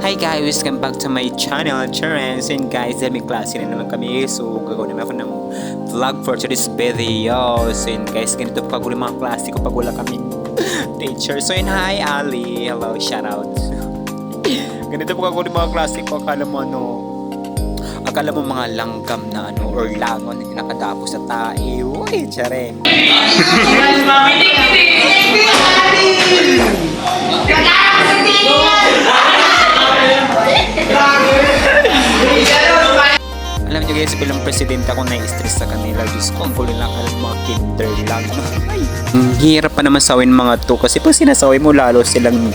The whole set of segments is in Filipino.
Hi guys, welcome back to my channel, Charance. And guys, may klase na naman kami. So, gagawin naman ako ng vlog for today's video. So, yun guys, ganito po kagulo mga klase ko pag wala kaming teacher. So, yun, hi Ali. Hello, shoutout. Ganito po kagulo mga klase ko. Akala mo mga langgam na or langon na nakadapo sa tae. Uy, chareng. Alam nyo guys, bilang presidente ako na-stress sa kanila. Diyos ko, ang kulo lang ka ng mga kinder lang. Hirap pa naman sawin mga to kasi pag sinasawin mo lalo silang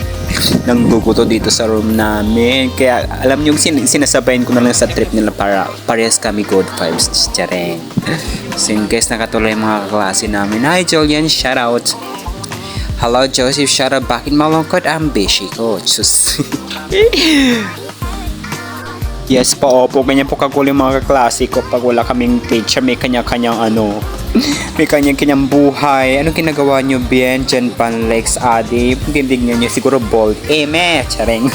nangguguto dito sa room namin. Kaya alam nyo, sinasabayin ko na lang sa trip nila para parehas kami good vibes. Tiyareng. So yun guys, nakatuloy yung mga klase namin. Hi Julian, shoutout. Hello Joseph, shoutout. Bakit malungkot ang beshi ko? Sus. Yes po, opo, ganyan po kagulo yung mga kaklase ko pag wala kaming teacher, may kanya-kanyang may kanya-kanyang buhay. Anong ginagawa nyo, Bien, Jen, Pan, Lex, Adi? Gindignan nyo siguro bold. Chareng.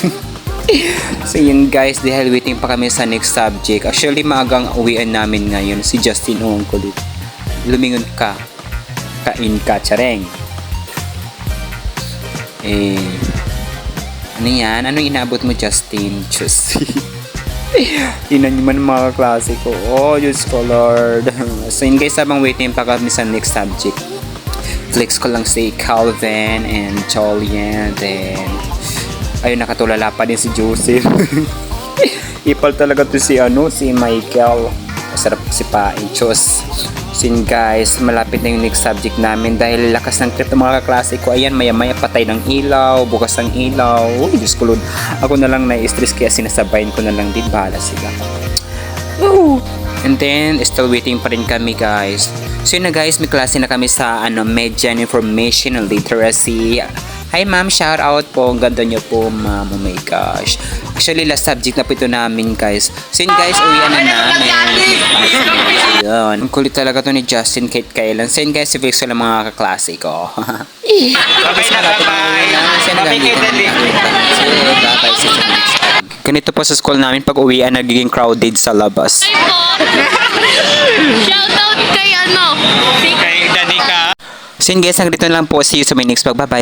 So yun guys, dahil waiting pa kami sa next subject. Actually, maagang uwian namin ngayon. Si Justin Ong kulit. Lumingon ka. Kain ka, chareng. Ano yan? Anong inaabot mo, Justin? Just Tinan nyo man mga klase ko. Oh, Diyos ko Lord. So yun guys, habang waiting pa kami sa next subject, flex ko lang si Calvin and Julian. Then ayun, nakatulala pa din si Joseph. Ipal talaga to si Michael. Masarap si Paechos. So yun guys, malapit na yung next subject namin dahil lakas ng trip ng mga kaklase ko. Ayan, maya-maya patay ng ilaw, bukas ng ilaw. Uy, Diyos ko Lord. Ako na lang na-stress kaya sinasabayin ko na lang din. Bahala sila. Woo! And then, still waiting pa rin kami guys. So yun na guys, may klase na kami sa Media and Information and Literacy. Hi ma'am, shout out po. Ang ganda nyo po ma'am. Oh my gosh. Actually, last subject na po ito namin guys. So yun guys, uwian na namin. Yun. Ang kulit talaga to ni Justin Kate Kailan. So yun guys, i-fix ko lang mga kaklase ko. Ganito po sa school namin pag uwian, nagiging crowded sa labas. Shout out kay Kay Danica. So yun guys, hanggang dito lang po. See you sa my next vlog. Bye bye.